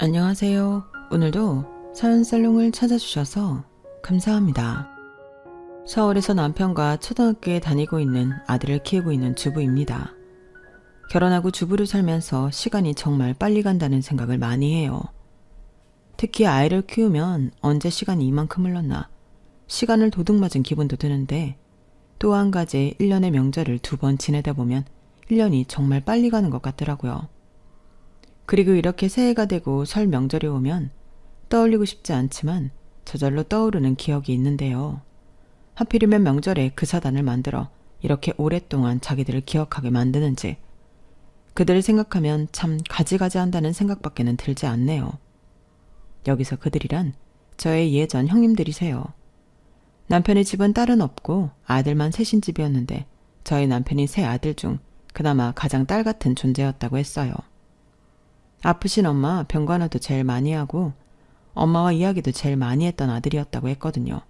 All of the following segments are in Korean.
안녕하세요. 오늘도 사연살롱을 찾아주셔서 감사합니다. 서울에서 남편과 초등학교에 다니고 있는 아들을 키우고 있는 주부입니다. 결혼하고 주부로 살면서 시간이 정말 빨리 간다는 생각을 많이 해요. 특히 아이를 키우면 언제 시간이 이만큼 흘렀나 시간을 도둑맞은 기분도 드는데, 또 한 가지 1년의 명절을 2번 지내다 보면 1년이 정말 빨리 가는 것 같더라고요. 그리고 이렇게 새해가 되고 설 명절이 오면 떠올리고 싶지 않지만 저절로 떠오르는 기억이 있는데요. 하필이면 명절에 그 사단을 만들어 이렇게 오랫동안 자기들을 기억하게 만드는지, 그들을 생각하면 참 가지가지 한다는 생각밖에는 들지 않네요. 여기서 그들이란 저의 예전 형님들이세요. 남편의 집은 딸은 없고 아들만 셋인 집이었는데, 저희 남편이 세 아들 중 그나마 가장 딸 같은 존재였다고 했어요. 아프신 엄마 병간호도 제일 많이 하고 엄마와 이야기도 제일 많이 했던 아들이었다고 했거든요.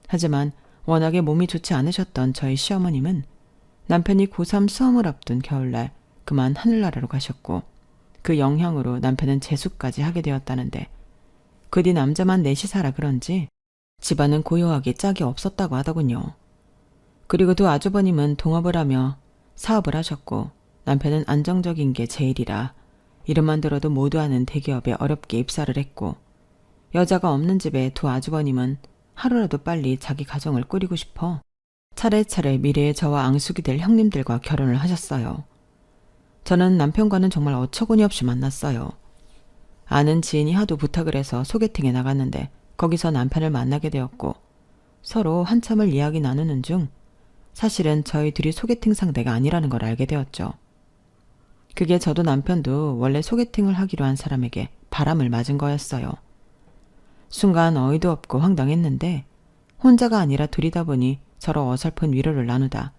하지만 워낙에 몸이 좋지 않으셨던 저희 시어머님은 남편이 고3 수험을 앞둔 겨울날 그만 하늘나라로 가셨고, 그 영향으로 남편은 재수까지 하게 되었다는데, 그 뒤 남자만 넷이 살아 그런지 집안은 고요하게 짝이 없었다고 하더군요. 그리고 두 아주버님은 동업을 하며 사업을 하셨고, 남편은 안정적인 게 제일이라 이름만 들어도 모두 아는 대기업에 어렵게 입사를 했고, 여자가 없는 집에 두 아주버님은 하루라도 빨리 자기 가정을 꾸리고 싶어 차례차례 미래의 저와 앙숙이 될 형님들과 결혼을 하셨어요. 저는 남편과는 정말 어처구니 없이 만났어요. 아는 지인이 하도 부탁을 해서 소개팅에 나갔는데 거기서 남편을 만나게 되었고, 서로 한참을 이야기 나누는 중 사실은 저희 둘이 소개팅 상대가 아니라는 걸 알게 되었죠. 그게 저도 남편도 원래 소개팅을 하기로 한 사람에게 바람을 맞은 거였어요. 순간 어이도 없고 황당했는데, 혼자가 아니라 둘이다 보니 서로 어설픈 위로를 나누다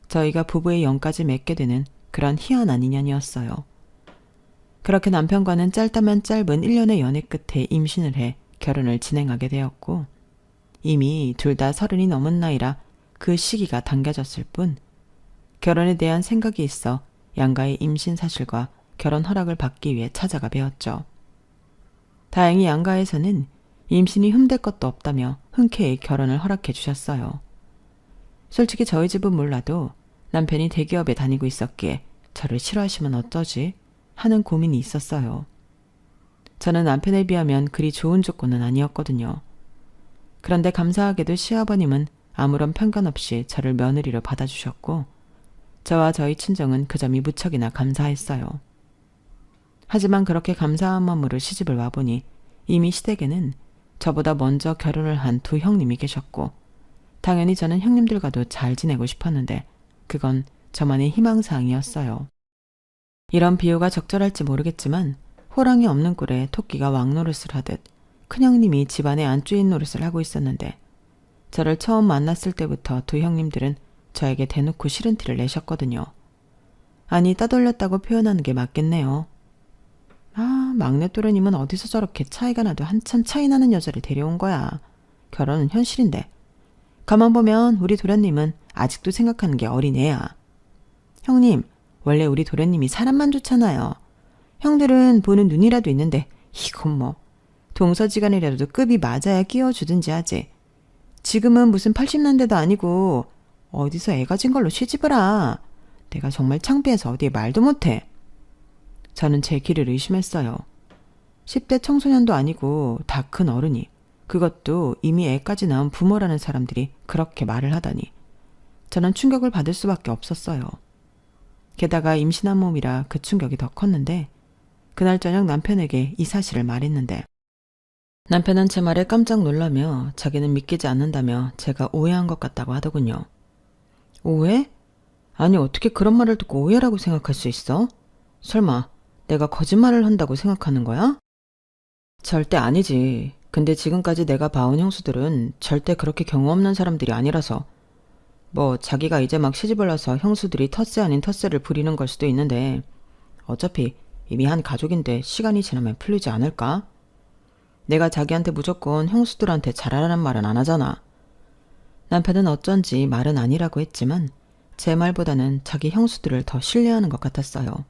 저희가 부부의 영까지 맺게 되는 그런 희한한 인연이었어요. 그렇게 남편과는 짧다면 짧은 1년의 연애 끝에 임신을 해 결혼을 진행하게 되었고, 이미 둘 다 30이 넘은 나이라 그 시기가 당겨졌을 뿐, 결혼에 대한 생각이 있어 양가의 임신 사실과 결혼 허락을 받기 위해 찾아가 뵈었죠. 다행히 양가에서는 임신이 흠될 것도 없다며 흔쾌히 결혼을 허락해 주셨어요. 솔직히 저희 집은 몰라도 남편이 대기업에 다니고 있었기에 저를 싫어하시면 어쩌지 하는 고민이 있었어요. 저는 남편에 비하면 그리 좋은 조건은 아니었거든요. 그런데 감사하게도 시아버님은 아무런 편견 없이 저를 며느리로 받아주셨고, 저와 저희 친정은 그 점이 무척이나 감사했어요. 하지만 그렇게 감사한 마음으로 시집을 와보니 이미 시댁에는 저보다 먼저 결혼을 한 두 형님이 계셨고, 당연히 저는 형님들과도 잘 지내고 싶었는데 그건 저만의 희망사항이었어요. 이런 비유가 적절할지 모르겠지만, 호랑이 없는 꿀에 토끼가 왕노릇을 하듯 큰형님이 집안의 안주인 노릇을 하고 있었는데, 저를 처음 만났을 때부터 두 형님들은 저에게 대놓고 싫은 티를 내셨거든요. 아니, 따돌렸다고 표현하는 게 맞겠네요. 아, 막내 또래님은 어디서 저렇게 차이가 나도 한참 차이 나는 여자를 데려온 거야. 결혼은 현실인데. 가만 보면 우리 도련님은 아직도 생각하는 게 어린애야. 형님, 원래 우리 도련님이 사람만 좋잖아요. 형들은 보는 눈이라도 있는데 이건 뭐 동서지간이라도 급이 맞아야 끼워주든지 하지. 지금은 무슨 80년대도 아니고 어디서 애가 진 걸로 시집을 와. 내가 정말 창피해서 어디에 말도 못해. 저는 제 길을 의심했어요. 10대 청소년도 아니고 다 큰 어른이, 그것도 이미 애까지 낳은 부모라는 사람들이 그렇게 말을 하다니 저는 충격을 받을 수밖에 없었어요. 게다가 임신한 몸이라 그 충격이 더 컸는데, 그날 저녁 남편에게 이 사실을 말했는데 남편은 제 말에 깜짝 놀라며 자기는 믿기지 않는다며 제가 오해한 것 같다고 하더군요. 오해? 아니, 어떻게 그런 말을 듣고 오해라고 생각할 수 있어? 설마 내가 거짓말을 한다고 생각하는 거야? 절대 아니지. 근데 지금까지 내가 봐온 형수들은 절대 그렇게 경우 없는 사람들이 아니라서, 뭐 자기가 이제 막 시집을 와서 형수들이 텃세 아닌 텃세를 부리는 걸 수도 있는데, 어차피 이미 한 가족인데 시간이 지나면 풀리지 않을까? 내가 자기한테 무조건 형수들한테 잘하라는 말은 안 하잖아. 남편은 어쩐지 말은 아니라고 했지만 제 말보다는 자기 형수들을 더 신뢰하는 것 같았어요.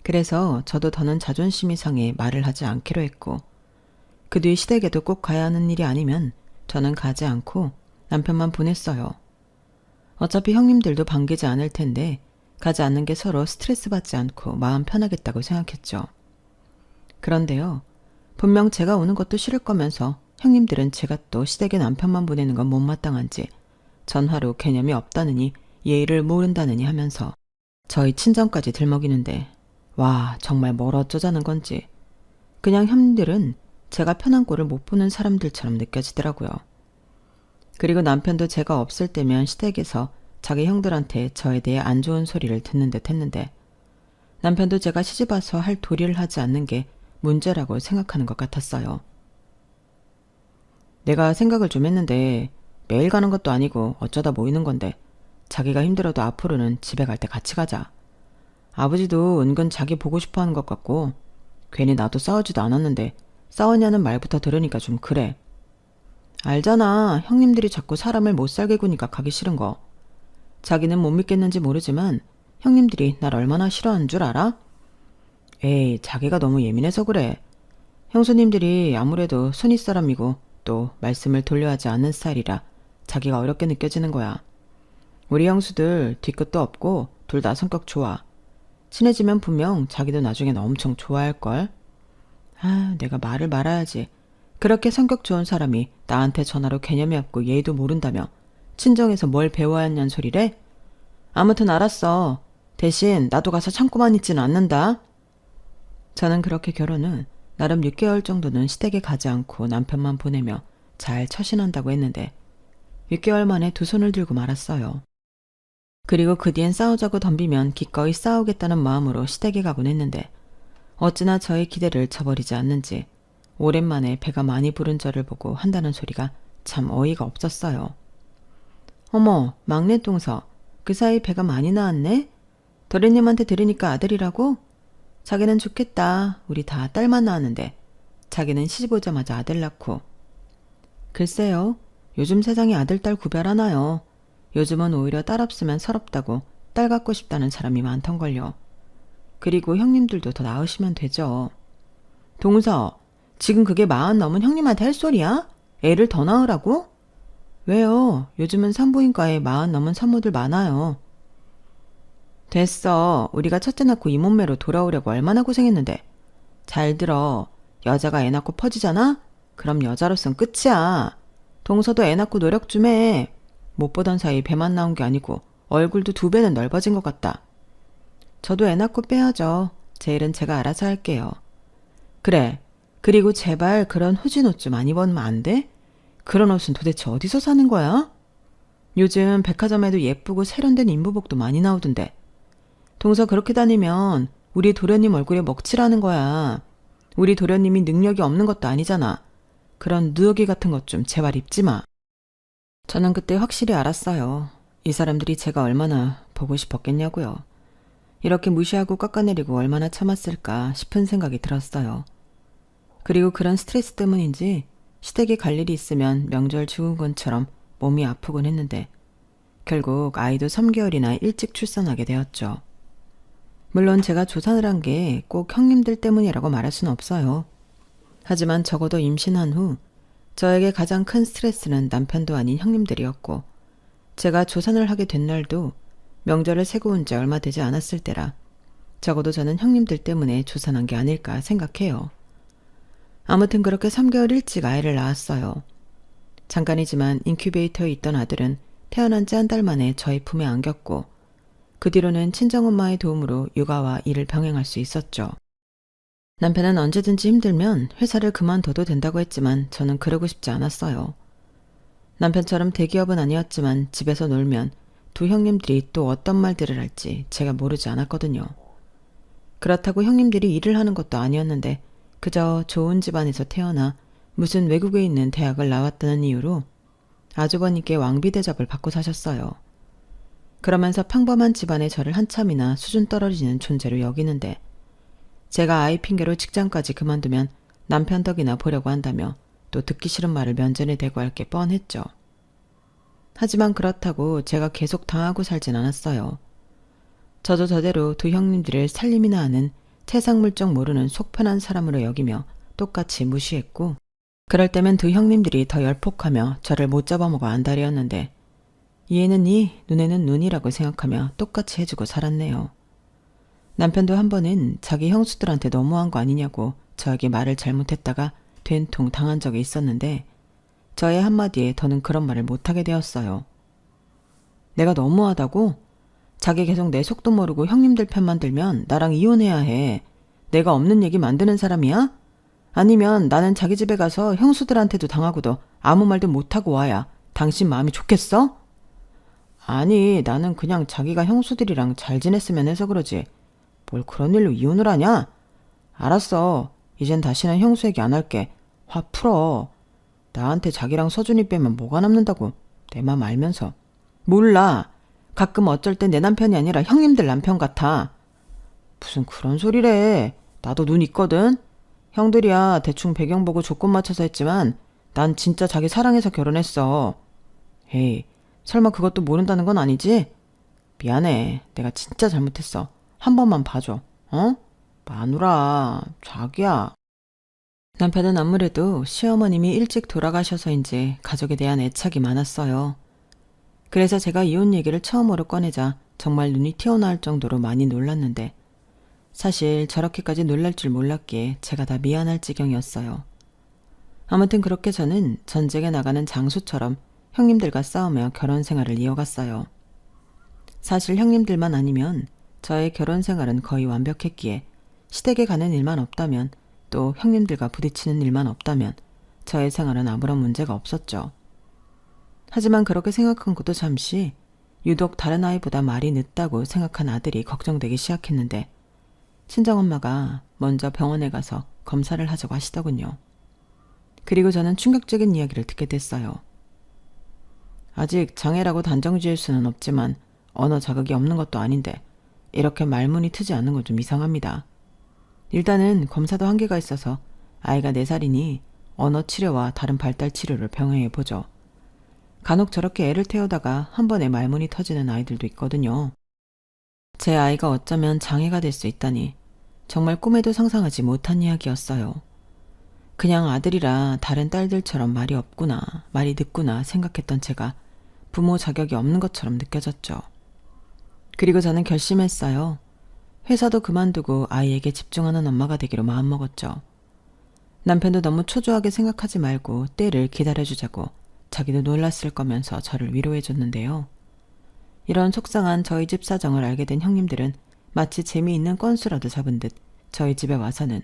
그래서 저도 더는 자존심이 상해 말을 하지 않기로 했고, 그 뒤 시댁에도 꼭 가야 하는 일이 아니면 저는 가지 않고 남편만 보냈어요. 어차피 형님들도 반기지 않을 텐데 가지 않는 게 서로 스트레스 받지 않고 마음 편하겠다고 생각했죠. 그런데요, 분명 제가 오는 것도 싫을 거면서 형님들은 제가 또 시댁에 남편만 보내는 건 못마땅한지 전화로 개념이 없다느니 예의를 모른다느니 하면서 저희 친정까지 들먹이는데, 와, 정말 뭘 어쩌자는 건지 그냥 형님들은 제가 편한 꼴을 못 보는 사람들처럼 느껴지더라고요. 그리고 남편도 제가 없을 때면 시댁에서 자기 형들한테 저에 대해 안 좋은 소리를 듣는 듯 했는데, 남편도 제가 시집와서 할 도리를 하지 않는 게 문제라고 생각하는 것 같았어요. 내가 생각을 좀 했는데 매일 가는 것도 아니고 어쩌다 모이는 건데 자기가 힘들어도 앞으로는 집에 갈 때 같이 가자. 아버지도 은근 자기 보고 싶어 하는 것 같고 괜히 나도 싸우지도 않았는데 싸우냐는 말부터 들으니까 좀 그래. 알잖아. 형님들이 자꾸 사람을 못 살게 구니까 가기 싫은 거. 자기는 못 믿겠는지 모르지만 형님들이 날 얼마나 싫어하는 줄 알아? 에이, 자기가 너무 예민해서 그래. 형수님들이 아무래도 손윗 사람이고 또 말씀을 돌려하지 않는 스타일이라 자기가 어렵게 느껴지는 거야. 우리 형수들 뒤끝도 없고 둘 다 성격 좋아. 친해지면 분명 자기도 나중엔 엄청 좋아할걸. 아, 내가 말을 말아야지. 그렇게 성격 좋은 사람이 나한테 전화로 개념이 없고 예의도 모른다며 친정에서 뭘 배워야 하냐는 소리래? 아무튼 알았어. 대신 나도 가서 참고만 있지는 않는다. 저는 그렇게 결혼 후 나름 6개월 정도는 시댁에 가지 않고 남편만 보내며 잘 처신한다고 했는데 6개월 만에 두 손을 들고 말았어요. 그리고 그 뒤엔 싸우자고 덤비면 기꺼이 싸우겠다는 마음으로 시댁에 가곤 했는데 어찌나 저의 기대를 저버리지 않는지 오랜만에 배가 많이 부른 저를 보고 한다는 소리가 참 어이가 없었어요. 어머, 막내 동서, 그 사이 배가 많이 나왔네? 도련님한테 들으니까 아들이라고? 자기는 좋겠다. 우리 다 딸만 낳았는데 자기는 시집 오자마자 아들 낳고. 글쎄요. 요즘 세상에 아들 딸 구별하나요? 요즘은 오히려 딸 없으면 서럽다고 딸 갖고 싶다는 사람이 많던걸요. 그리고 형님들도 더 낳으시면 되죠. 동서, 지금 그게 40 넘은 형님한테 할 소리야? 애를 더 낳으라고? 왜요? 요즘은 산부인과에 40 넘은 산모들 많아요. 됐어. 우리가 첫째 낳고 이 몸매로 돌아오려고 얼마나 고생했는데. 잘 들어. 여자가 애 낳고 퍼지잖아? 그럼 여자로선 끝이야. 동서도 애 낳고 노력 좀 해. 못 보던 사이 배만 나온 게 아니고 얼굴도 2배는 넓어진 것 같다. 저도 애 낳고 빼야죠. 제 일은 제가 알아서 할게요. 그래. 그리고 제발 그런 후진 옷 좀 안 입으면 안 돼? 그런 옷은 도대체 어디서 사는 거야? 요즘 백화점에도 예쁘고 세련된 인부복도 많이 나오던데. 동서 그렇게 다니면 우리 도련님 얼굴에 먹칠하는 거야. 우리 도련님이 능력이 없는 것도 아니잖아. 그런 누더기 같은 것 좀 제발 입지 마. 저는 그때 확실히 알았어요. 이 사람들이 제가 얼마나 보고 싶었겠냐고요. 이렇게 무시하고 깎아내리고 얼마나 참았을까 싶은 생각이 들었어요. 그리고 그런 스트레스 때문인지 시댁에 갈 일이 있으면 명절 증후군처럼 몸이 아프곤 했는데 결국 아이도 3개월이나 일찍 출산하게 되었죠. 물론 제가 조산을 한 게 꼭 형님들 때문이라고 말할 수는 없어요. 하지만 적어도 임신한 후 저에게 가장 큰 스트레스는 남편도 아닌 형님들이었고 제가 조산을 하게 된 날도 명절을 세고 온 지 얼마 되지 않았을 때라 적어도 저는 형님들 때문에 조산한 게 아닐까 생각해요. 아무튼 그렇게 3개월 일찍 아이를 낳았어요. 잠깐이지만 인큐베이터에 있던 아들은 태어난 지 한 달 만에 저희 품에 안겼고 그 뒤로는 친정엄마의 도움으로 육아와 일을 병행할 수 있었죠. 남편은 언제든지 힘들면 회사를 그만둬도 된다고 했지만 저는 그러고 싶지 않았어요. 남편처럼 대기업은 아니었지만 집에서 놀면 두 형님들이 또 어떤 말들을 할지 제가 모르지 않았거든요. 그렇다고 형님들이 일을 하는 것도 아니었는데 그저 좋은 집안에서 태어나 무슨 외국에 있는 대학을 나왔다는 이유로 아주버님께 왕비 대접을 받고 사셨어요. 그러면서 평범한 집안의 저를 한참이나 수준 떨어지는 존재로 여기는데 제가 아이 핑계로 직장까지 그만두면 남편 덕이나 보려고 한다며 또 듣기 싫은 말을 면전에 대고 할 게 뻔했죠. 하지만 그렇다고 제가 계속 당하고 살진 않았어요. 저도 저대로 두 형님들을 살림이나 하는 세상 물정 모르는 속편한 사람으로 여기며 똑같이 무시했고, 그럴 때면 두 형님들이 더 열폭하며 저를 못 잡아먹어 안달이었는데 이에는 이, 눈에는 눈이라고 생각하며 똑같이 해주고 살았네요. 남편도 한 번은 자기 형수들한테 너무한 거 아니냐고 저에게 말을 잘못했다가 된통 당한 적이 있었는데 저의 한마디에 더는 그런 말을 못하게 되었어요. 내가 너무하다고? 자기 계속 내 속도 모르고 형님들 편만 들면 나랑 이혼해야 해. 내가 없는 얘기 만드는 사람이야? 아니면 나는 자기 집에 가서 형수들한테도 당하고도 아무 말도 못하고 와야 당신 마음이 좋겠어? 아니, 나는 그냥 자기가 형수들이랑 잘 지냈으면 해서 그러지. 뭘 그런 일로 이혼을 하냐? 알았어. 이젠 다시는 형수 얘기 안 할게. 화 풀어. 나한테 자기랑 서준이 빼면 뭐가 남는다고. 내 맘 알면서. 몰라. 가끔 어쩔 땐 내 남편이 아니라 형님들 남편 같아. 무슨 그런 소리래. 나도 눈 있거든. 형들이야 대충 배경 보고 조건 맞춰서 했지만 난 진짜 자기 사랑해서 결혼했어. 에이, 설마 그것도 모른다는 건 아니지? 미안해. 내가 진짜 잘못했어. 한 번만 봐줘. 어? 마누라, 자기야. 남편은 아무래도 시어머님이 일찍 돌아가셔서인지 가족에 대한 애착이 많았어요. 그래서 제가 이혼 얘기를 처음으로 꺼내자 정말 눈이 튀어나올 정도로 많이 놀랐는데 사실 저렇게까지 놀랄 줄 몰랐기에 제가 다 미안할 지경이었어요. 아무튼 그렇게 저는 전쟁에 나가는 장수처럼 형님들과 싸우며 결혼 생활을 이어갔어요. 사실 형님들만 아니면 저의 결혼 생활은 거의 완벽했기에 시댁에 가는 일만 없다면 또 형님들과 부딪히는 일만 없다면 저의 생활은 아무런 문제가 없었죠. 하지만 그렇게 생각한 것도 잠시 유독 다른 아이보다 말이 늦다고 생각한 아들이 걱정되기 시작했는데 친정엄마가 먼저 병원에 가서 검사를 하자고 하시더군요. 그리고 저는 충격적인 이야기를 듣게 됐어요. 아직 장애라고 단정 지을 수는 없지만 언어 자극이 없는 것도 아닌데 이렇게 말문이 트지 않는 건 좀 이상합니다. 일단은 검사도 한계가 있어서 아이가 4살이니 언어 치료와 다른 발달 치료를 병행해 보죠. 간혹 저렇게 애를 태우다가 한 번에 말문이 터지는 아이들도 있거든요. 제 아이가 어쩌면 장애가 될 수 있다니 정말 꿈에도 상상하지 못한 이야기였어요. 그냥 아들이라 다른 딸들처럼 말이 없구나, 말이 늦구나 생각했던 제가 부모 자격이 없는 것처럼 느껴졌죠. 그리고 저는 결심했어요. 회사도 그만두고 아이에게 집중하는 엄마가 되기로 마음먹었죠. 남편도 너무 초조하게 생각하지 말고 때를 기다려주자고 자기도 놀랐을 거면서 저를 위로해줬는데요. 이런 속상한 저희 집 사정을 알게 된 형님들은 마치 재미있는 건수라도 잡은 듯 저희 집에 와서는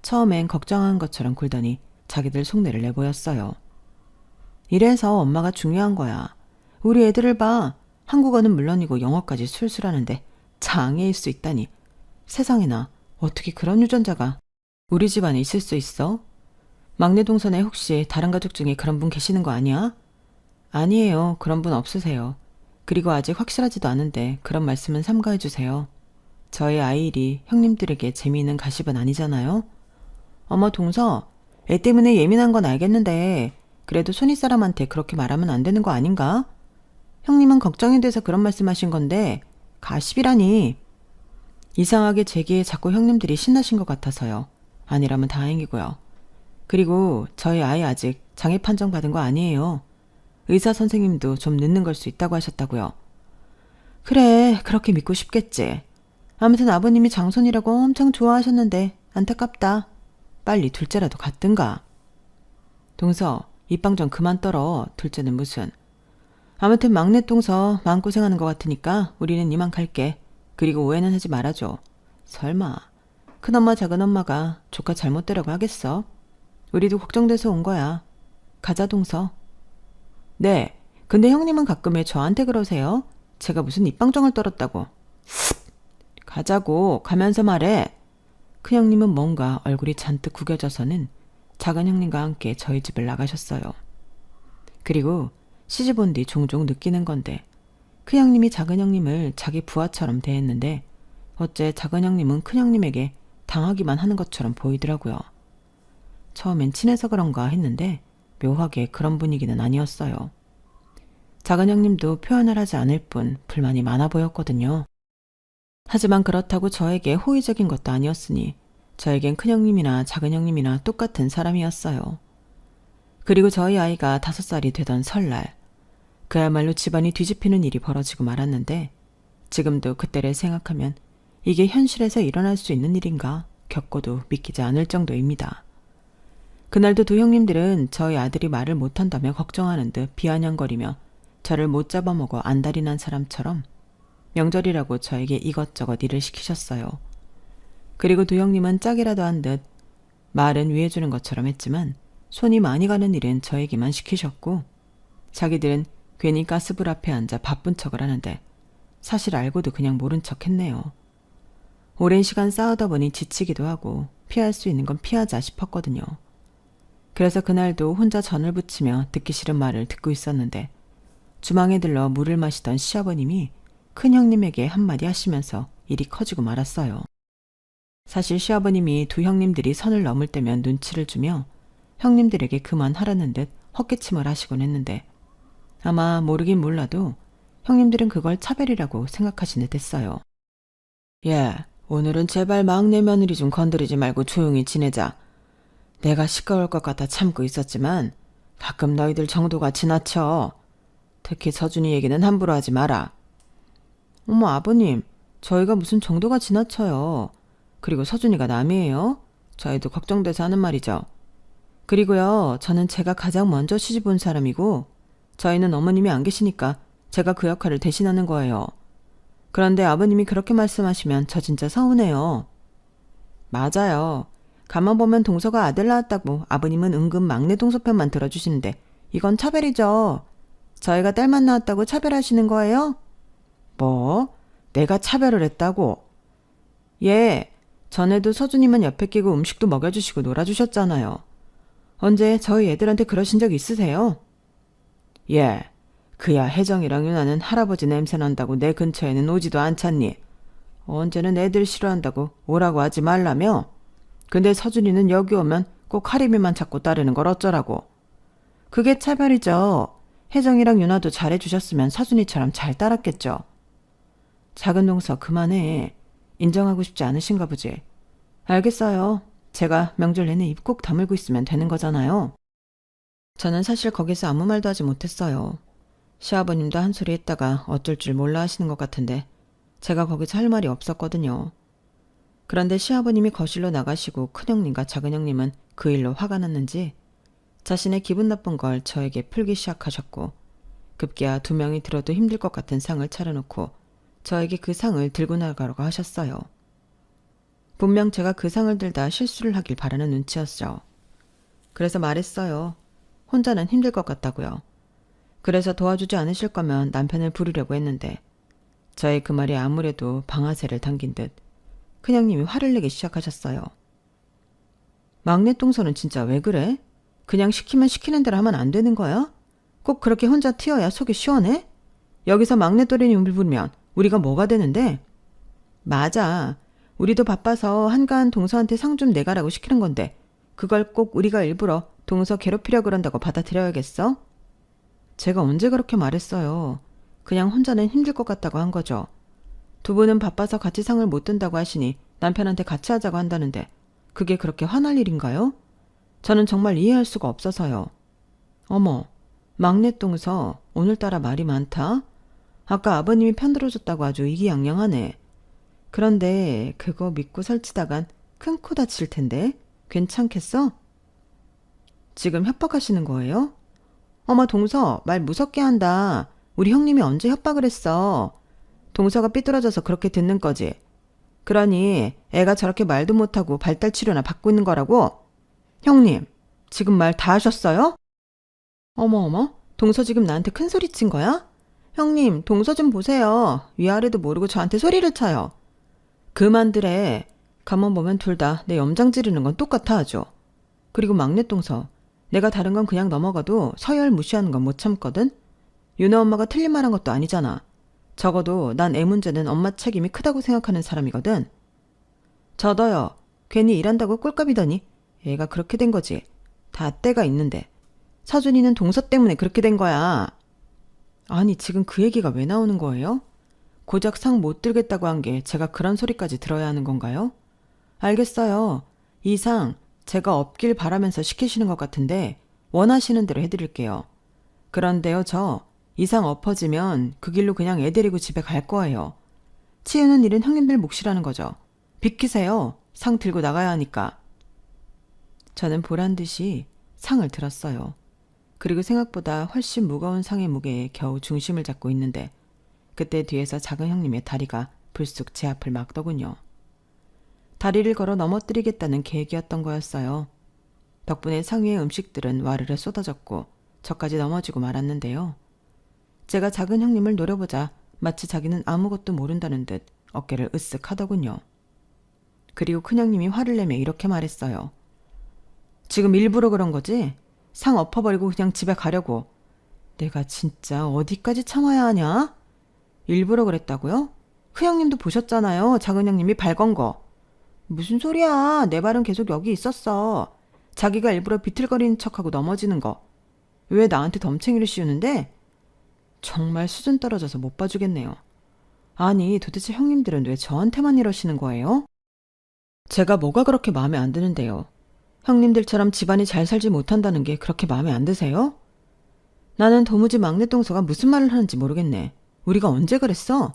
처음엔 걱정한 것처럼 굴더니 자기들 속내를 내보였어요. 이래서 엄마가 중요한 거야. 우리 애들을 봐. 한국어는 물론이고 영어까지 술술하는데 장애일 수 있다니. 세상에나 어떻게 그런 유전자가 우리 집안에 있을 수 있어? 막내 동선에 혹시 다른 가족 중에 그런 분 계시는 거 아니야? 아니에요. 그런 분 없으세요. 그리고 아직 확실하지도 않은데 그런 말씀은 삼가해 주세요. 저희 아이일이 형님들에게 재미있는 가십은 아니잖아요? 어머 동서, 애 때문에 예민한 건 알겠는데 그래도 손윗사람한테 그렇게 말하면 안 되는 거 아닌가? 형님은 걱정이 돼서 그런 말씀하신 건데 가십이라니. 이상하게 제기에 자꾸 형님들이 신나신 것 같아서요. 아니라면 다행이고요. 그리고 저희 아이 아직 장애 판정 받은 거 아니에요. 의사 선생님도 좀 늦는 걸 수 있다고 하셨다고요. 그래, 그렇게 믿고 싶겠지. 아무튼 아버님이 장손이라고 엄청 좋아하셨는데 안타깝다. 빨리 둘째라도 갖든가. 동서, 입방 좀 그만 떨어. 둘째는 무슨. 아무튼 막내 동서 마음고생하는 것 같으니까 우리는 이만 갈게. 그리고 오해는 하지 말아줘. 설마 큰엄마 작은엄마가 조카 잘못되라고 하겠어? 우리도 걱정돼서 온 거야. 가자 동서. 네, 근데 형님은 가끔 왜 저한테 그러세요? 제가 무슨 입방정을 떨었다고. 가자고. 가면서 말해. 큰 형님은 뭔가 얼굴이 잔뜩 구겨져서는 작은 형님과 함께 저희 집을 나가셨어요. 그리고 시집 온 뒤 종종 느끼는 건데 큰 형님이 작은 형님을 자기 부하처럼 대했는데 어째 작은 형님은 큰 형님에게 당하기만 하는 것처럼 보이더라고요. 처음엔 친해서 그런가 했는데 묘하게 그런 분위기는 아니었어요. 작은 형님도 표현을 하지 않을 뿐 불만이 많아 보였거든요. 하지만 그렇다고 저에게 호의적인 것도 아니었으니 저에겐 큰형님이나 작은형님이나 똑같은 사람이었어요. 그리고 저희 아이가 5살이 되던 설날, 그야말로 집안이 뒤집히는 일이 벌어지고 말았는데 지금도 그때를 생각하면 이게 현실에서 일어날 수 있는 일인가 겪고도 믿기지 않을 정도입니다. 그날도 두 형님들은 저희 아들이 말을 못한다며 걱정하는 듯 비아냥거리며 저를 못 잡아먹어 안달이 난 사람처럼 명절이라고 저에게 이것저것 일을 시키셨어요. 그리고 두 형님은 짝이라도 한 듯 말은 위해주는 것처럼 했지만 손이 많이 가는 일은 저에게만 시키셨고 자기들은 괜히 가스불 앞에 앉아 바쁜 척을 하는데 사실 알고도 그냥 모른 척 했네요. 오랜 시간 싸우다 보니 지치기도 하고 피할 수 있는 건 피하자 싶었거든요. 그래서 그날도 혼자 전을 부치며 듣기 싫은 말을 듣고 있었는데 주방에 들러 물을 마시던 시아버님이 큰형님에게 한마디 하시면서 일이 커지고 말았어요. 사실 시아버님이 두 형님들이 선을 넘을 때면 눈치를 주며 형님들에게 그만하라는 듯 헛기침을 하시곤 했는데 아마 모르긴 몰라도 형님들은 그걸 차별이라고 생각하신 듯 했어요. 예, 오늘은 제발 막내 며느리 좀 건드리지 말고 조용히 지내자. 내가 시끄러울 것 같아 참고 있었지만 가끔 너희들 정도가 지나쳐. 특히 서준이 얘기는 함부로 하지 마라. 어머 아버님, 저희가 무슨 정도가 지나쳐요. 그리고 서준이가 남이에요. 저희도 걱정돼서 하는 말이죠. 그리고요, 저는 제가 가장 먼저 시집 온 사람이고 저희는 어머님이 안 계시니까 제가 그 역할을 대신하는 거예요. 그런데 아버님이 그렇게 말씀하시면 저 진짜 서운해요. 맞아요. 가만 보면 동서가 아들 낳았다고 아버님은 은근 막내 동서 편만 들어주시는데 이건 차별이죠. 저희가 딸만 낳았다고 차별하시는 거예요? 뭐? 내가 차별을 했다고? 예, 전에도 서준이만 옆에 끼고 음식도 먹여주시고 놀아주셨잖아요. 언제 저희 애들한테 그러신 적 있으세요? 예, 그야 혜정이랑 유나는 할아버지 냄새 난다고 내 근처에는 오지도 않잖니. 언제는 애들 싫어한다고 오라고 하지 말라며? 근데 서준이는 여기 오면 꼭 하림이만 찾고 따르는 걸 어쩌라고. 그게 차별이죠. 혜정이랑 유나도 잘해주셨으면 서준이처럼 잘 따랐겠죠. 작은 동서 그만해. 인정하고 싶지 않으신가 보지. 알겠어요. 제가 명절 내내 입 꼭 다물고 있으면 되는 거잖아요. 저는 사실 거기서 아무 말도 하지 못했어요. 시아버님도 한 소리 했다가 어쩔 줄 몰라 하시는 것 같은데 제가 거기서 할 말이 없었거든요. 그런데 시아버님이 거실로 나가시고 큰형님과 작은형님은 그 일로 화가 났는지 자신의 기분 나쁜 걸 저에게 풀기 시작하셨고 급기야 두 명이 들어도 힘들 것 같은 상을 차려놓고 저에게 그 상을 들고 나가라고 하셨어요. 분명 제가 그 상을 들다 실수를 하길 바라는 눈치였죠. 그래서 말했어요. 혼자는 힘들 것 같다고요. 그래서 도와주지 않으실 거면 남편을 부르려고 했는데 저의 그 말이 아무래도 방아쇠를 당긴 듯 큰형님이 화를 내기 시작하셨어요. 막내 동서는 진짜 왜 그래? 그냥 시키면 시키는 대로 하면 안 되는 거야? 꼭 그렇게 혼자 튀어야 속이 시원해? 여기서 막내 또래니 울부르면 우리가 뭐가 되는데? 맞아. 우리도 바빠서 한가한 동서한테 상 좀 내가라고 시키는 건데 그걸 꼭 우리가 일부러 동서 괴롭히려 그런다고 받아들여야겠어? 제가 언제 그렇게 말했어요. 그냥 혼자는 힘들 것 같다고 한 거죠. 두 분은 바빠서 같이 상을 못 든다고 하시니 남편한테 같이 하자고 한다는데 그게 그렇게 화날 일인가요? 저는 정말 이해할 수가 없어서요. 어머, 막내 동서 오늘따라 말이 많다. 아까 아버님이 편들어줬다고 아주 이기양양하네. 그런데 그거 믿고 설치다간 큰 코 다칠 텐데 괜찮겠어? 지금 협박하시는 거예요? 어머 동서 말 무섭게 한다. 우리 형님이 언제 협박을 했어. 동서가 삐뚤어져서 그렇게 듣는 거지. 그러니 애가 저렇게 말도 못하고 발달 치료나 받고 있는 거라고? 형님 지금 말 다 하셨어요? 어머 동서 지금 나한테 큰 소리 친 거야? 형님 동서 좀 보세요. 위아래도 모르고 저한테 소리를 쳐요. 그만들래. 가만 보면 둘 다 내 염장 지르는 건 똑같아 하죠. 그리고 막내 동서 내가 다른 건 그냥 넘어가도 서열 무시하는 건 못 참거든. 유나 엄마가 틀린 말 한 것도 아니잖아. 적어도 난 애 문제는 엄마 책임이 크다고 생각하는 사람이거든. 저도요. 괜히 일한다고 꼴값이더니 얘가 그렇게 된 거지. 다 때가 있는데. 서준이는 동서 때문에 그렇게 된 거야. 아니 지금 그 얘기가 왜 나오는 거예요? 고작 상 못 들겠다고 한 게 제가 그런 소리까지 들어야 하는 건가요? 알겠어요. 이 상 제가 없길 바라면서 시키시는 것 같은데 원하시는 대로 해드릴게요. 그런데요, 저 이 상 엎어지면 그 길로 그냥 애 데리고 집에 갈 거예요. 치우는 일은 형님들 몫이라는 거죠. 비키세요. 상 들고 나가야 하니까. 저는 보란 듯이 상을 들었어요. 그리고 생각보다 훨씬 무거운 상의 무게에 겨우 중심을 잡고 있는데 그때 뒤에서 작은 형님의 다리가 불쑥 제 앞을 막더군요. 다리를 걸어 넘어뜨리겠다는 계획이었던 거였어요. 덕분에 상 위의 음식들은 와르르 쏟아졌고 저까지 넘어지고 말았는데요. 제가 작은 형님을 노려보자 마치 자기는 아무것도 모른다는 듯 어깨를 으쓱 하더군요. 그리고 큰형님이 화를 내며 이렇게 말했어요. 지금 일부러 그런 거지? 상 엎어버리고 그냥 집에 가려고. 내가 진짜 어디까지 참아야 하냐? 일부러 그랬다고요? 큰형님도 보셨잖아요. 작은 형님이 발 건 거. 무슨 소리야. 내 발은 계속 여기 있었어. 자기가 일부러 비틀거리는 척하고 넘어지는 거. 왜 나한테 덤챙이를 씌우는데? 정말 수준 떨어져서 못 봐주겠네요. 아니, 도대체 형님들은 왜 저한테만 이러시는 거예요? 제가 뭐가 그렇게 마음에 안 드는데요. 형님들처럼 집안이 잘 살지 못한다는 게 그렇게 마음에 안 드세요? 나는 도무지 막내 동서가 무슨 말을 하는지 모르겠네. 우리가 언제 그랬어?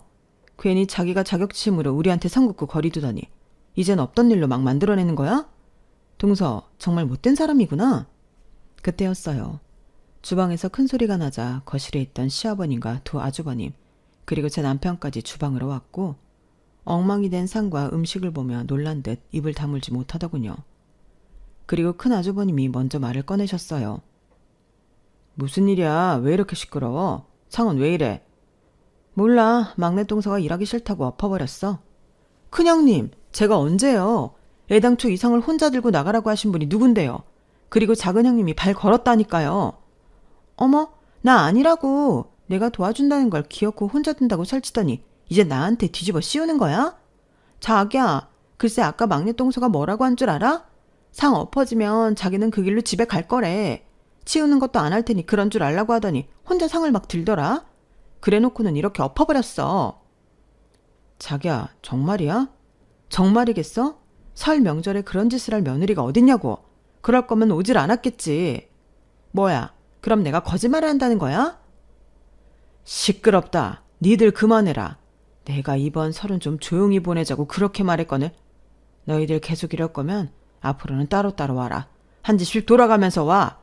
괜히 자기가 자격지심으로 우리한테 선긋고 거리두더니 이젠 없던 일로 막 만들어내는 거야? 동서 정말 못된 사람이구나. 그때였어요. 주방에서 큰 소리가 나자 거실에 있던 시아버님과 두 아주버님 그리고 제 남편까지 주방으로 왔고 엉망이 된 상과 음식을 보며 놀란 듯 입을 다물지 못하더군요. 그리고 큰 아주버님이 먼저 말을 꺼내셨어요. 무슨 일이야? 왜 이렇게 시끄러워? 상은 왜 이래? 몰라. 막내 동서가 일하기 싫다고 엎어버렸어. 큰형님, 제가 언제요? 애당초 이 상을 혼자 들고 나가라고 하신 분이 누군데요? 그리고 작은 형님이 발 걸었다니까요. 어머, 나 아니라고. 내가 도와준다는 걸 기어코 혼자 든다고 설치더니 이제 나한테 뒤집어 씌우는 거야? 자기야, 글쎄 아까 막내 동서가 뭐라고 한 줄 알아? 상 엎어지면 자기는 그 길로 집에 갈 거래. 치우는 것도 안 할 테니 그런 줄 알라고 하더니 혼자 상을 막 들더라. 그래놓고는 이렇게 엎어버렸어. 자기야, 정말이야? 정말이겠어? 설 명절에 그런 짓을 할 며느리가 어딨냐고. 그럴 거면 오질 않았겠지. 뭐야, 그럼 내가 거짓말을 한다는 거야? 시끄럽다. 니들 그만해라. 내가 이번 설은 좀 조용히 보내자고 그렇게 말했거늘. 너희들 계속 이럴 거면 앞으로는 따로따로 와라. 한 집씩 돌아가면서 와.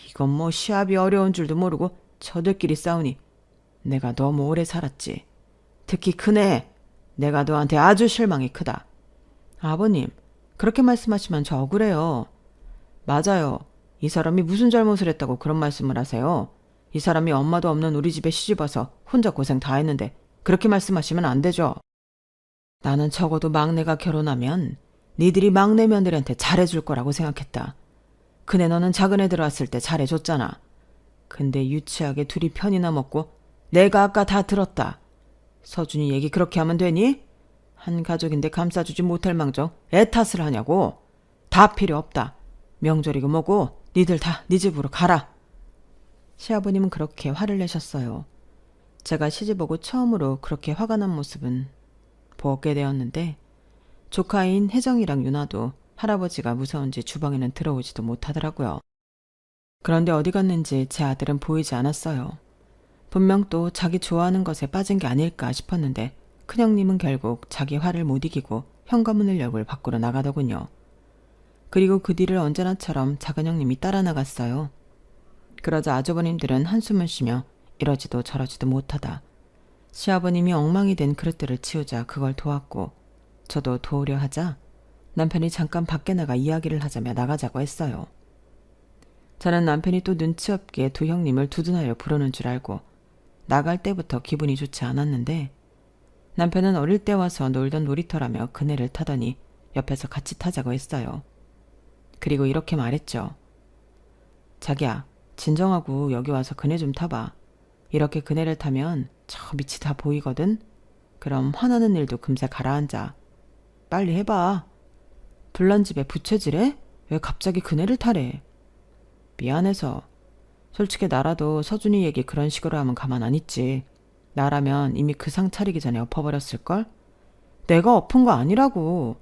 이건 뭐 시합이 어려운 줄도 모르고 저들끼리 싸우니 내가 너무 오래 살았지. 특히 큰애, 내가 너한테 아주 실망이 크다. 아버님, 그렇게 말씀하시면 저 억울해요. 맞아요. 이 사람이 무슨 잘못을 했다고 그런 말씀을 하세요. 이 사람이 엄마도 없는 우리 집에 시집와서 혼자 고생 다 했는데 그렇게 말씀하시면 안 되죠. 나는 적어도 막내가 결혼하면 니들이 막내 며느리한테 잘해줄 거라고 생각했다. 근데 너는 작은 애 들어왔을 때 잘해줬잖아. 근데 유치하게 둘이 편이나 먹고 내가 아까 다 들었다. 서준이 얘기 그렇게 하면 되니? 한 가족인데 감싸주지 못할 망정 애 탓을 하냐고. 다 필요 없다. 명절이고 뭐고 니들 다 네 집으로 가라. 시아버님은 그렇게 화를 내셨어요. 제가 시집오고 처음으로 그렇게 화가 난 모습은 보게 되었는데 조카인 혜정이랑 유나도 할아버지가 무서운지 주방에는 들어오지도 못하더라고요. 그런데 어디 갔는지 제 아들은 보이지 않았어요. 분명 또 자기 좋아하는 것에 빠진 게 아닐까 싶었는데 큰형님은 결국 자기 화를 못 이기고 현관문을 열고 밖으로 나가더군요. 그리고 그 뒤를 언제나처럼 작은 형님이 따라 나갔어요. 그러자 아주버님들은 한숨을 쉬며 이러지도 저러지도 못하다 시아버님이 엉망이 된 그릇들을 치우자 그걸 도왔고 저도 도우려 하자 남편이 잠깐 밖에 나가 이야기를 하자며 나가자고 했어요. 저는 남편이 또 눈치 없게 두 형님을 두둔하여 부르는 줄 알고 나갈 때부터 기분이 좋지 않았는데 남편은 어릴 때 와서 놀던 놀이터라며 그네를 타더니 옆에서 같이 타자고 했어요. 그리고 이렇게 말했죠. 자기야, 진정하고 여기 와서 그네 좀 타봐. 이렇게 그네를 타면 저 밑이 다 보이거든. 그럼 화나는 일도 금세 가라앉아. 빨리 해봐. 불난 집에 부채질해? 왜 갑자기 그네를 타래? 미안해서. 솔직히 나라도 서준이 얘기 그런 식으로 하면 가만 안 있지. 나라면 이미 그 상 차리기 전에 엎어버렸을걸? 내가 엎은 거 아니라고.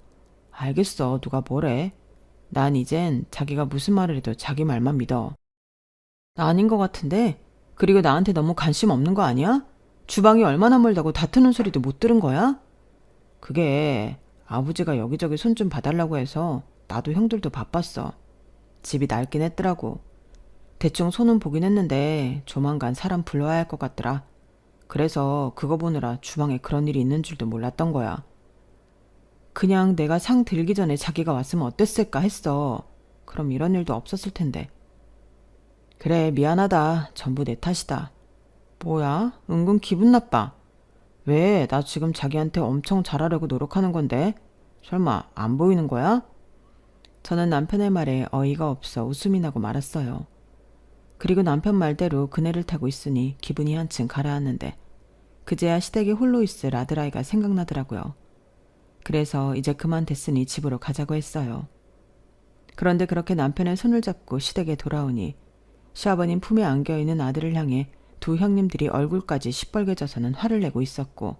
알겠어, 누가 뭐래. 난 이젠 자기가 무슨 말을 해도 자기 말만 믿어. 나 아닌 것 같은데? 그리고 나한테 너무 관심 없는 거 아니야? 주방이 얼마나 멀다고 다투는 소리도 못 들은 거야? 그게 아버지가 여기저기 손 좀 봐달라고 해서 나도 형들도 바빴어. 집이 낡긴 했더라고. 대충 손은 보긴 했는데 조만간 사람 불러야 할 것 같더라. 그래서 그거 보느라 주방에 그런 일이 있는 줄도 몰랐던 거야. 그냥 내가 상 들기 전에 자기가 왔으면 어땠을까 했어. 그럼 이런 일도 없었을 텐데. 그래, 미안하다. 전부 내 탓이다. 뭐야? 은근 기분 나빠. 왜? 나 지금 자기한테 엄청 잘하려고 노력하는 건데. 설마 안 보이는 거야? 저는 남편의 말에 어이가 없어 웃음이 나고 말았어요. 그리고 남편 말대로 그네를 타고 있으니 기분이 한층 가라앉는데 그제야 시댁에 홀로 있을 아들아이가 생각나더라고요. 그래서 이제 그만 됐으니 집으로 가자고 했어요. 그런데 그렇게 남편의 손을 잡고 시댁에 돌아오니 시아버님 품에 안겨있는 아들을 향해 두 형님들이 얼굴까지 시뻘개져서는 화를 내고 있었고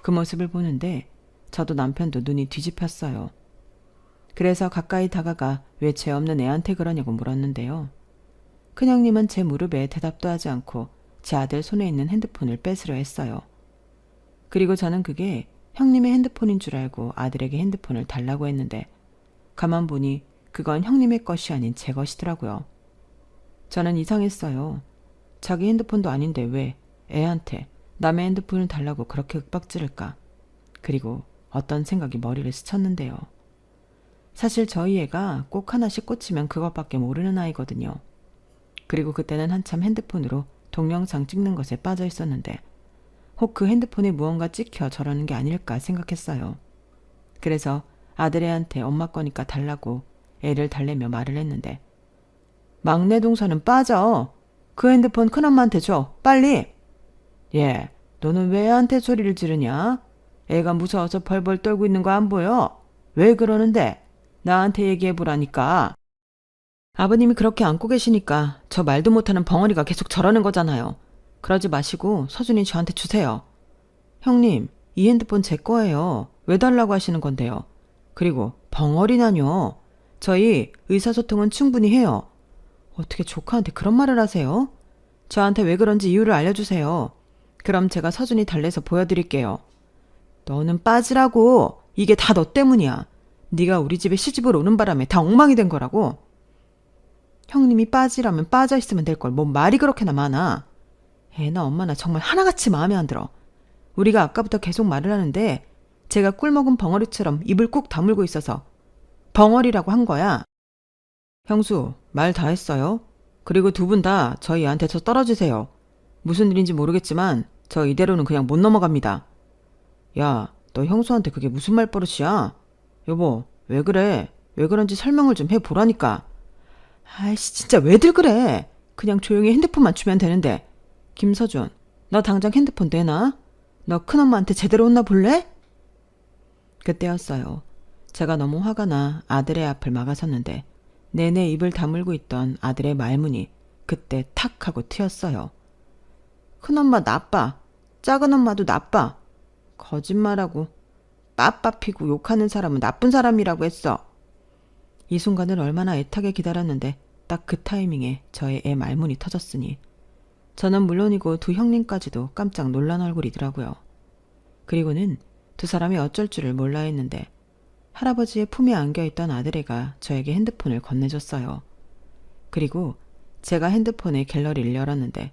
그 모습을 보는데 저도 남편도 눈이 뒤집혔어요. 그래서 가까이 다가가 왜 죄 없는 애한테 그러냐고 물었는데요. 큰형님은 제 무릎에 대답도 하지 않고 제 아들 손에 있는 핸드폰을 뺏으려 했어요. 그리고 저는 그게 형님의 핸드폰인 줄 알고 아들에게 핸드폰을 달라고 했는데 가만 보니 그건 형님의 것이 아닌 제 것이더라고요. 저는 이상했어요. 자기 핸드폰도 아닌데 왜 애한테 남의 핸드폰을 달라고 그렇게 윽박지를까? 그리고 어떤 생각이 머리를 스쳤는데요. 사실 저희 애가 꼭 하나씩 꽂히면 그것밖에 모르는 아이거든요. 그리고 그때는 한참 핸드폰으로 동영상 찍는 것에 빠져 있었는데 혹 그 핸드폰에 무언가 찍혀 저러는 게 아닐까 생각했어요. 그래서 아들애한테 엄마 거니까 달라고 애를 달래며 말을 했는데 막내 동서는 빠져. 그 핸드폰 큰엄마한테 줘. 빨리. 예, 너는 왜 애한테 소리를 지르냐? 애가 무서워서 벌벌 떨고 있는 거 안 보여? 왜 그러는데? 나한테 얘기해보라니까. 아버님이 그렇게 안고 계시니까 저 말도 못하는 벙어리가 계속 저러는 거잖아요. 그러지 마시고 서준이 저한테 주세요. 형님, 이 핸드폰 제 거예요. 왜 달라고 하시는 건데요? 그리고 벙어리나뇨. 저희 의사소통은 충분히 해요. 어떻게 조카한테 그런 말을 하세요? 저한테 왜 그런지 이유를 알려주세요. 그럼 제가 서준이 달래서 보여드릴게요. 너는 빠지라고. 이게 다 너 때문이야. 네가 우리 집에 시집을 오는 바람에 다 엉망이 된 거라고. 형님이 빠지라면 빠져 있으면 될 걸 뭔 말이 그렇게나 많아. 애나 엄마나 정말 하나같이 마음에 안 들어. 우리가 아까부터 계속 말을 하는데 제가 꿀먹은 벙어리처럼 입을 꾹 다물고 있어서 벙어리라고 한 거야. 형수, 말 다 했어요. 그리고 두 분 다 저희 애한테서 떨어지세요. 무슨 일인지 모르겠지만 저 이대로는 그냥 못 넘어갑니다. 야, 너 형수한테 그게 무슨 말버릇이야? 여보, 왜 그래? 왜 그런지 설명을 좀 해보라니까. 아이씨, 진짜 왜들 그래? 그냥 조용히 핸드폰만 주면 되는데. 김서준, 너 당장 핸드폰 내놔. 너 큰엄마한테 제대로 혼나 볼래? 그때였어요. 제가 너무 화가 나 아들의 앞을 막아섰는데 내내 입을 다물고 있던 아들의 말문이 그때 탁 하고 튀었어요. 큰엄마 나빠. 작은 엄마도 나빠. 거짓말하고 빠빠 피고 욕하는 사람은 나쁜 사람이라고 했어. 이 순간을 얼마나 애타게 기다렸는데 딱 그 타이밍에 저의 애 말문이 터졌으니 저는 물론이고 두 형님까지도 깜짝 놀란 얼굴이더라고요. 그리고는 두 사람이 어쩔 줄을 몰라 했는데 할아버지의 품에 안겨있던 아들애가 저에게 핸드폰을 건네줬어요. 그리고 제가 핸드폰의 갤러리를 열었는데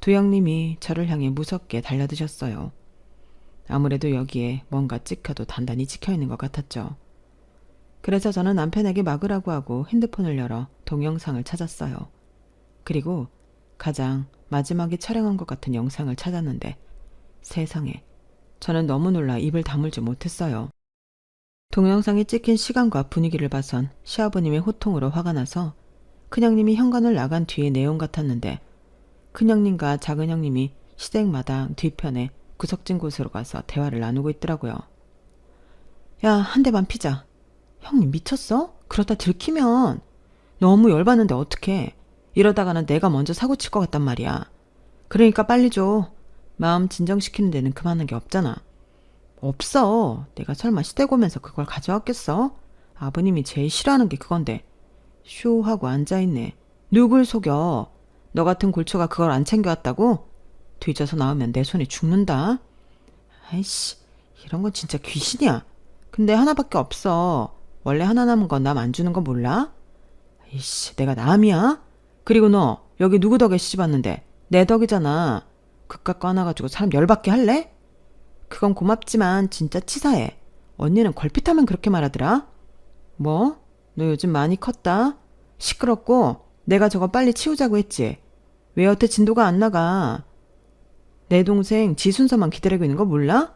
두 형님이 저를 향해 무섭게 달려드셨어요. 아무래도 여기에 뭔가 찍혀도 단단히 찍혀있는 것 같았죠. 그래서 저는 남편에게 막으라고 하고 핸드폰을 열어 동영상을 찾았어요. 그리고 가장 마지막에 촬영한 것 같은 영상을 찾았는데 세상에, 저는 너무 놀라 입을 다물지 못했어요. 동영상에 찍힌 시간과 분위기를 봐선 시아버님의 호통으로 화가 나서 큰형님이 현관을 나간 뒤의 내용 같았는데 큰형님과 작은형님이 시댁 마당 뒤편에 구석진 곳으로 가서 대화를 나누고 있더라고요. 야, 한 대만 피자. 형님 미쳤어? 그러다 들키면 너무 열받는데 어떡해. 이러다가는 내가 먼저 사고 칠 것 같단 말이야. 그러니까 빨리 줘. 마음 진정시키는 데는 그만한 게 없잖아. 없어. 내가 설마 시댁 오면서 그걸 가져왔겠어? 아버님이 제일 싫어하는 게 그건데. 쇼 하고 앉아있네. 누굴 속여? 너 같은 골초가 그걸 안 챙겨왔다고? 뒤져서 나오면 내 손에 죽는다. 아이씨, 이런 건 진짜 귀신이야. 근데 하나밖에 없어. 원래 하나 남은 건 남 안 주는 거 몰라? 이씨, 내가 남이야? 그리고 너 여기 누구 덕에 시집왔는데? 내 덕이잖아. 그깟 거 하나 가지고 사람 열받게 할래? 그건 고맙지만 진짜 치사해. 언니는 걸핏하면 그렇게 말하더라. 뭐? 너 요즘 많이 컸다? 시끄럽고 내가 저거 빨리 치우자고 했지. 왜 여태 진도가 안 나가? 내 동생 지 순서만 기다리고 있는 거 몰라?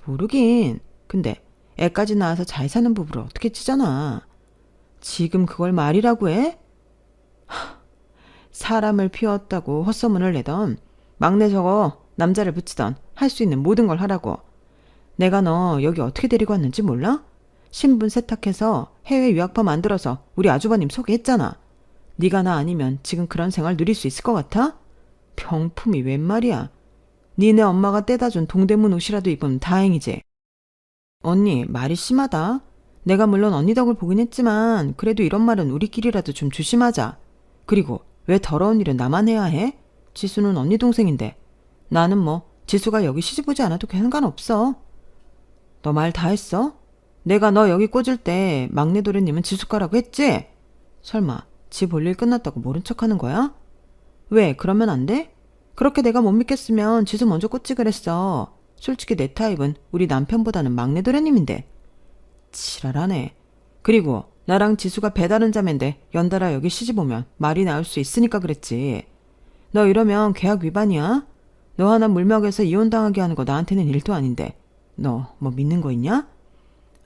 모르긴. 근데 애까지 낳아서 잘 사는 부부를 어떻게 치잖아. 지금 그걸 말이라고 해? 사람을 피웠다고 헛소문을 내던 막내 저거 남자를 붙이던 할 수 있는 모든 걸 하라고. 내가 너 여기 어떻게 데리고 왔는지 몰라? 신분 세탁해서 해외 유학파 만들어서 우리 아주버님 소개했잖아. 네가 나 아니면 지금 그런 생활 누릴 수 있을 것 같아? 병품이 웬 말이야. 니네 엄마가 떼다 준 동대문 옷이라도 입으면 다행이지. 언니, 말이 심하다. 내가 물론 언니 덕을 보긴 했지만 그래도 이런 말은 우리끼리라도 좀 조심하자. 그리고 왜 더러운 일은 나만 해야 해? 지수는 언니 동생인데. 나는 뭐 지수가 여기 시집 오지 않아도 상관없어. 너 말 다 했어? 내가 너 여기 꽂을 때 막내 도련님은 지수 거라고 했지? 설마 지 볼일 끝났다고 모른 척하는 거야? 왜 그러면 안 돼? 그렇게 내가 못 믿겠으면 지수 먼저 꽂지 그랬어. 솔직히 내 타입은 우리 남편보다는 막내 도련님인데. 지랄하네. 그리고 나랑 지수가 배다른 자매인데 연달아 여기 시집 오면 말이 나올 수 있으니까 그랬지. 너 이러면 계약 위반이야? 너 하나 물먹여서 이혼당하게 하는 거 나한테는 일도 아닌데. 너 뭐 믿는 거 있냐?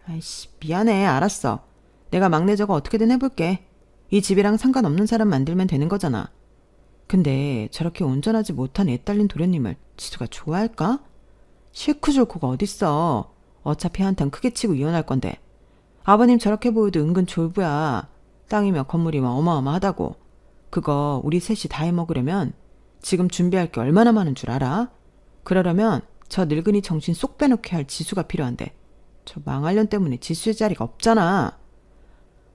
아이씨, 미안해. 알았어. 내가 막내 저거 어떻게든 해볼게. 이 집이랑 상관없는 사람 만들면 되는 거잖아. 근데 저렇게 온전하지 못한 애 딸린 도련님을 지수가 좋아할까? 싫고 좋고가 어딨어. 어차피 한탕 크게 치고 이혼할 건데. 아버님 저렇게 보여도 은근 졸부야. 땅이며 건물이며 어마어마하다고. 그거 우리 셋이 다 해먹으려면 지금 준비할 게 얼마나 많은 줄 알아? 그러려면 저 늙은이 정신 쏙 빼놓게 할 지수가 필요한데 저 망할년 때문에 지수의 자리가 없잖아.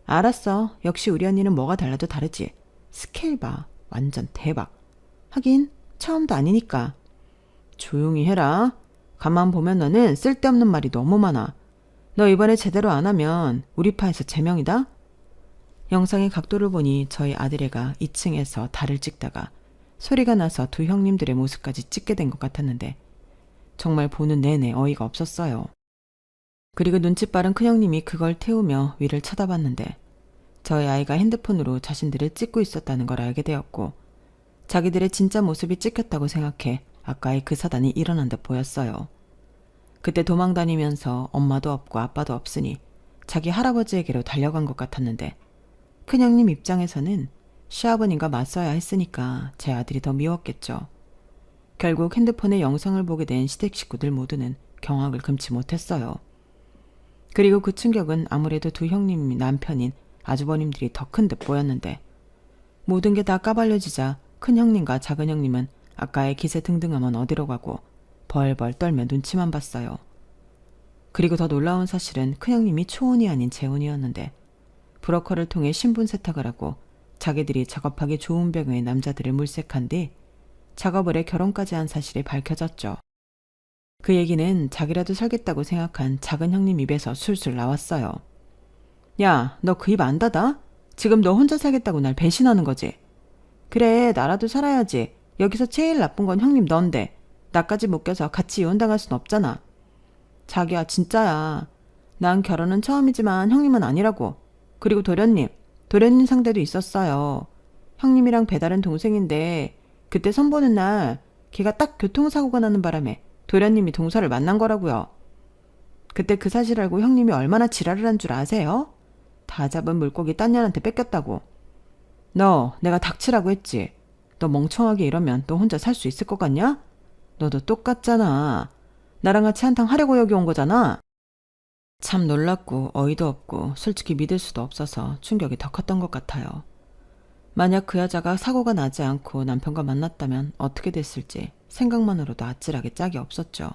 알았어. 역시 우리 언니는 뭐가 달라도 다르지. 스케일 봐. 완전 대박. 하긴 처음도 아니니까. 조용히 해라. 가만 보면 너는 쓸데없는 말이 너무 많아. 너 이번에 제대로 안 하면 우리 파에서 제명이다. 영상의 각도를 보니 저희 아들애가 2층에서 달을 찍다가 소리가 나서 두 형님들의 모습까지 찍게 된 것 같았는데 정말 보는 내내 어이가 없었어요. 그리고 눈치 빠른 큰형님이 그걸 태우며 위를 쳐다봤는데 저희 아이가 핸드폰으로 자신들을 찍고 있었다는 걸 알게 되었고 자기들의 진짜 모습이 찍혔다고 생각해 아까의 그 사단이 일어난 듯 보였어요. 그때 도망다니면서 엄마도 없고 아빠도 없으니 자기 할아버지에게로 달려간 것 같았는데 큰형님 입장에서는 시아버님과 맞서야 했으니까 제 아들이 더 미웠겠죠. 결국 핸드폰에 영상을 보게 된 시댁 식구들 모두는 경악을 금치 못했어요. 그리고 그 충격은 아무래도 두 형님 남편인 아주버님들이 더 큰 듯 보였는데 모든 게 다 까발려지자 큰형님과 작은형님은 아까의 기세 등등하면 어디로 가고 벌벌 떨며 눈치만 봤어요. 그리고 더 놀라운 사실은 큰형님이 초혼이 아닌 재혼이었는데 브로커를 통해 신분 세탁을 하고 자기들이 작업하기 좋은 병의 남자들을 물색한 뒤 작업을 해 결혼까지 한 사실이 밝혀졌죠. 그 얘기는 자기라도 살겠다고 생각한 작은 형님 입에서 술술 나왔어요. 야, 너 그 입 안 닫아? 지금 너 혼자 살겠다고 날 배신하는 거지? 그래, 나라도 살아야지. 여기서 제일 나쁜 건 형님 넌데 나까지 못 껴서 같이 이혼당할 순 없잖아. 자기야, 진짜야. 난 결혼은 처음이지만 형님은 아니라고. 그리고 도련님 상대도 있었어요. 형님이랑 배다른 동생인데 그때 선보는 날 걔가 딱 교통사고가 나는 바람에 도련님이 동서를 만난 거라고요. 그때 그 사실 알고 형님이 얼마나 지랄을 한 줄 아세요? 다 잡은 물고기 딴 년한테 뺏겼다고. 너 내가 닥치라고 했지. 너 멍청하게 이러면 너 혼자 살 수 있을 것 같냐? 너도 똑같잖아. 나랑 같이 한탕 하려고 여기 온 거잖아. 참 놀랍고 어이도 없고 솔직히 믿을 수도 없어서 충격이 더 컸던 것 같아요. 만약 그 여자가 사고가 나지 않고 남편과 만났다면 어떻게 됐을지 생각만으로도 아찔하게 짝이 없었죠.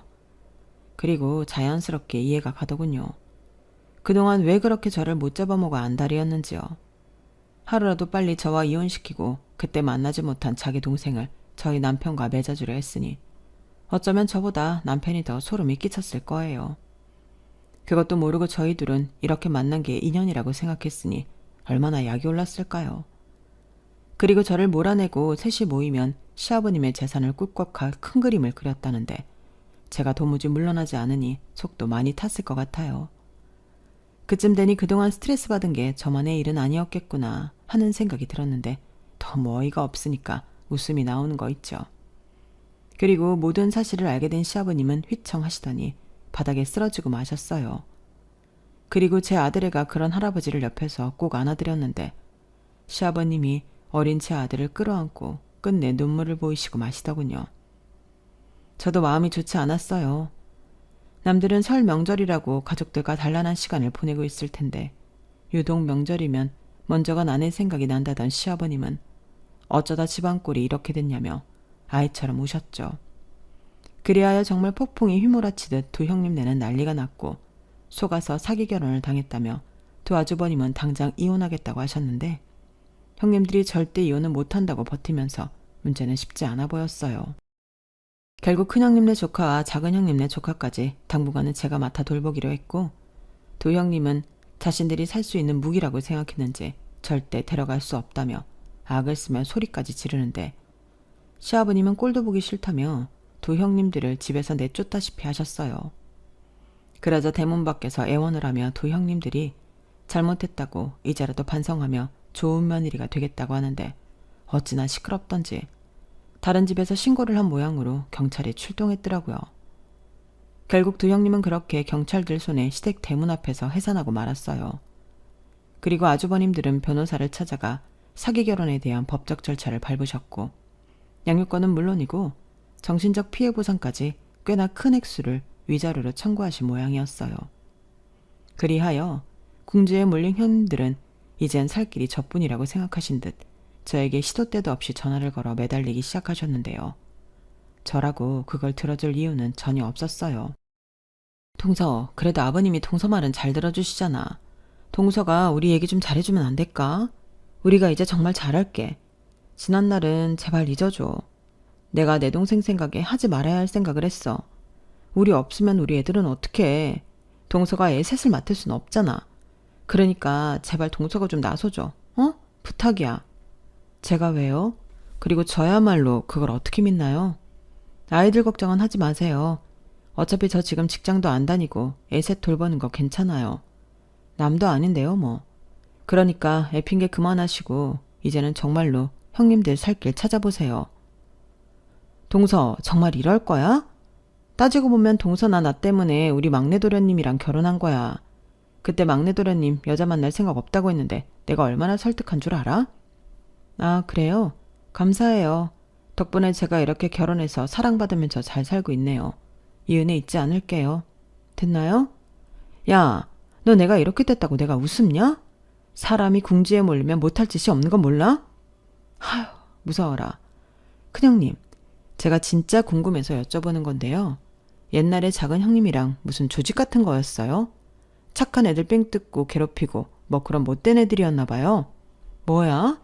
그리고 자연스럽게 이해가 가더군요. 그동안 왜 그렇게 저를 못 잡아먹어 안달이었는지요. 하루라도 빨리 저와 이혼시키고 그때 만나지 못한 자기 동생을 저희 남편과 맺어주려 했으니 어쩌면 저보다 남편이 더 소름이 끼쳤을 거예요. 그것도 모르고 저희 둘은 이렇게 만난 게 인연이라고 생각했으니 얼마나 약이 올랐을까요. 그리고 저를 몰아내고 셋이 모이면 시아버님의 재산을 꿀꺽할 큰 그림을 그렸다는데 제가 도무지 물러나지 않으니 속도 많이 탔을 것 같아요. 그쯤 되니 그동안 스트레스 받은 게 저만의 일은 아니었겠구나 하는 생각이 들었는데 너무 어이가 없으니까 웃음이 나오는 거 있죠. 그리고 모든 사실을 알게 된 시아버님은 휘청하시더니 바닥에 쓰러지고 마셨어요. 그리고 제 아들애가 그런 할아버지를 옆에서 꼭 안아드렸는데 시아버님이 어린 제 아들을 끌어안고 끝내 눈물을 보이시고 마시더군요. 저도 마음이 좋지 않았어요. 남들은 설 명절이라고 가족들과 단란한 시간을 보내고 있을 텐데 유독 명절이면 먼저가 나는 생각이 난다던 시아버님은 어쩌다 집안 꼴이 이렇게 됐냐며 아이처럼 우셨죠. 그리하여 정말 폭풍이 휘몰아치듯 두 형님네는 난리가 났고 속아서 사기 결혼을 당했다며 두 아주버님은 당장 이혼하겠다고 하셨는데 형님들이 절대 이혼은 못한다고 버티면서 문제는 쉽지 않아 보였어요. 결국 큰형님네 조카와 작은형님네 조카까지 당분간은 제가 맡아 돌보기로 했고 두 형님은 자신들이 살 수 있는 무기라고 생각했는지 절대 데려갈 수 없다며 악을 쓰며 소리까지 지르는데 시아버님은 꼴도 보기 싫다며 두 형님들을 집에서 내쫓다시피 하셨어요. 그러자 대문 밖에서 애원을 하며 두 형님들이 잘못했다고 이제라도 반성하며 좋은 며느리가 되겠다고 하는데 어찌나 시끄럽던지 다른 집에서 신고를 한 모양으로 경찰이 출동했더라고요. 결국 두 형님은 그렇게 경찰들 손에 시댁 대문 앞에서 해산하고 말았어요. 그리고 아주버님들은 변호사를 찾아가 사기 결혼에 대한 법적 절차를 밟으셨고 양육권은 물론이고 정신적 피해 보상까지 꽤나 큰 액수를 위자료로 청구하신 모양이었어요. 그리하여 궁지에 몰린 형님들은 이젠 살 길이 저뿐이라고 생각하신 듯 저에게 시도 때도 없이 전화를 걸어 매달리기 시작하셨는데요. 저라고 그걸 들어줄 이유는 전혀 없었어요. 동서, 그래도 아버님이 동서 말은 잘 들어주시잖아. 동서가 우리 얘기 좀 잘해주면 안 될까? 우리가 이제 정말 잘할게. 지난 날은 제발 잊어줘. 내가 내 동생 생각에 하지 말아야 할 생각을 했어. 우리 없으면 우리 애들은 어떡해. 동서가 애 셋을 맡을 순 없잖아. 그러니까 제발 동서가 좀 나서줘. 어? 부탁이야. 제가 왜요? 그리고 저야말로 그걸 어떻게 믿나요? 아이들 걱정은 하지 마세요. 어차피 저 지금 직장도 안 다니고 애 셋 돌보는 거 괜찮아요. 남도 아닌데요 뭐. 그러니까 애 핑계 그만하시고 이제는 정말로 형님들 살 길 찾아보세요. 동서 정말 이럴 거야? 따지고 보면 동서나 나 때문에 우리 막내 도련님이랑 결혼한 거야. 그때 막내 도련님 여자 만날 생각 없다고 했는데 내가 얼마나 설득한 줄 알아? 아, 그래요? 감사해요. 덕분에 제가 이렇게 결혼해서 사랑받으면서 잘 살고 있네요. 이 은혜 잊지 않을게요. 됐나요? 야, 너 내가 이렇게 됐다고 내가 웃음냐? 사람이 궁지에 몰리면 못할 짓이 없는 건 몰라? 하휴, 무서워라. 큰형님, 제가 진짜 궁금해서 여쭤보는 건데요. 옛날에 작은 형님이랑 무슨 조직 같은 거였어요? 착한 애들 뺑 뜯고 괴롭히고 뭐 그런 못된 애들이었나 봐요. 뭐야?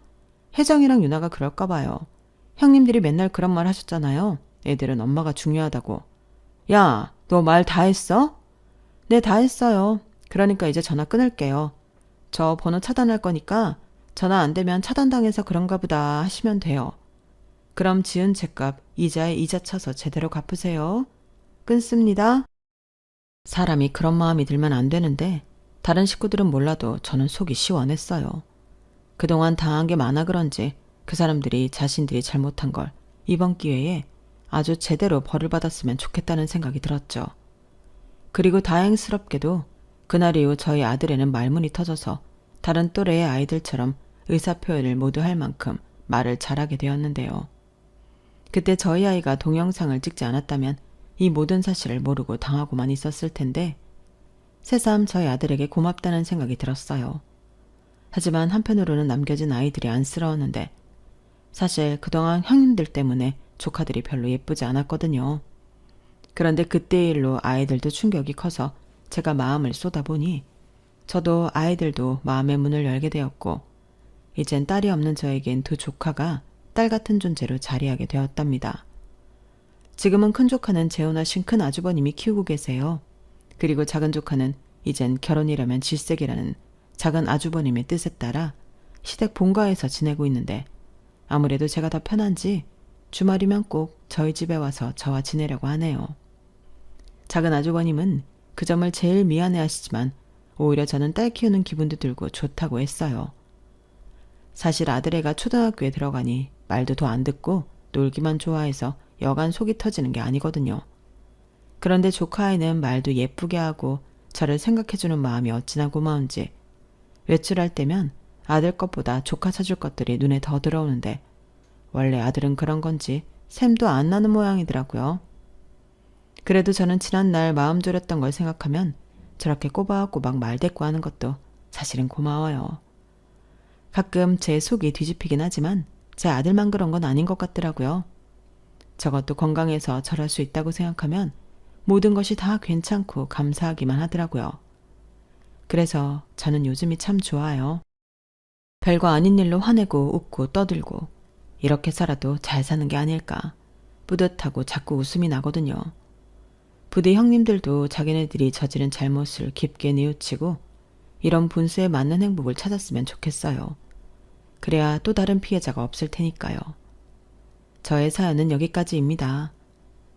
혜정이랑 유나가 그럴까 봐요. 형님들이 맨날 그런 말 하셨잖아요. 애들은 엄마가 중요하다고. 야, 너 말 다 했어? 네, 다 했어요. 그러니까 이제 전화 끊을게요. 저 번호 차단할 거니까 전화 안 되면 차단당해서 그런가 보다 하시면 돼요. 그럼 지은 죄값 이자에 이자 쳐서 제대로 갚으세요. 끊습니다. 사람이 그런 마음이 들면 안 되는데 다른 식구들은 몰라도 저는 속이 시원했어요. 그동안 당한 게 많아 그런지 그 사람들이 자신들이 잘못한 걸 이번 기회에 아주 제대로 벌을 받았으면 좋겠다는 생각이 들었죠. 그리고 다행스럽게도 그날 이후 저희 아들에는 말문이 터져서 다른 또래의 아이들처럼 의사표현을 모두 할 만큼 말을 잘하게 되었는데요. 그때 저희 아이가 동영상을 찍지 않았다면 이 모든 사실을 모르고 당하고만 있었을 텐데 새삼 저희 아들에게 고맙다는 생각이 들었어요. 하지만 한편으로는 남겨진 아이들이 안쓰러웠는데 사실 그동안 형님들 때문에 조카들이 별로 예쁘지 않았거든요. 그런데 그때의 일로 아이들도 충격이 커서 제가 마음을 쏟아보니 저도 아이들도 마음의 문을 열게 되었고 이젠 딸이 없는 저에겐 두 조카가 딸 같은 존재로 자리하게 되었답니다. 지금은 큰 조카는 재혼하신 큰 아주버님이 키우고 계세요. 그리고 작은 조카는 이젠 결혼이라면 질색이라는 작은 아주버님의 뜻에 따라 시댁 본가에서 지내고 있는데 아무래도 제가 더 편한지 주말이면 꼭 저희 집에 와서 저와 지내려고 하네요. 작은 아주버님은 그 점을 제일 미안해하시지만 오히려 저는 딸 키우는 기분도 들고 좋다고 했어요. 사실 아들애가 초등학교에 들어가니 말도 더 안 듣고 놀기만 좋아해서 여간 속이 터지는 게 아니거든요. 그런데 조카 아이는 말도 예쁘게 하고 저를 생각해주는 마음이 어찌나 고마운지 외출할 때면 아들 것보다 조카 사줄 것들이 눈에 더 들어오는데 원래 아들은 그런 건지 샘도 안 나는 모양이더라고요. 그래도 저는 지난날 마음 졸였던 걸 생각하면 저렇게 꼬박꼬박 말대꾸하는 것도 사실은 고마워요. 가끔 제 속이 뒤집히긴 하지만 제 아들만 그런 건 아닌 것 같더라고요. 저것도 건강해서 저럴 수 있다고 생각하면 모든 것이 다 괜찮고 감사하기만 하더라고요. 그래서 저는 요즘이 참 좋아요. 별거 아닌 일로 화내고 웃고 떠들고 이렇게 살아도 잘 사는 게 아닐까 뿌듯하고 자꾸 웃음이 나거든요. 부디 형님들도 자기네들이 저지른 잘못을 깊게 뉘우치고 이런 분수에 맞는 행복을 찾았으면 좋겠어요. 그래야 또 다른 피해자가 없을 테니까요. 저의 사연은 여기까지입니다.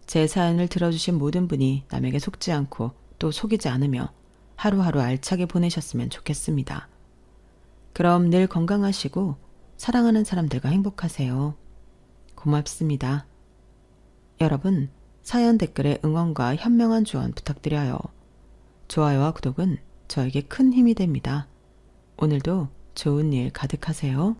제 사연을 들어주신 모든 분이 남에게 속지 않고 또 속이지 않으며 하루하루 알차게 보내셨으면 좋겠습니다. 그럼 늘 건강하시고 사랑하는 사람들과 행복하세요. 고맙습니다. 여러분, 사연 댓글에 응원과 현명한 조언 부탁드려요. 좋아요와 구독은 저에게 큰 힘이 됩니다. 오늘도 좋은 일 가득하세요.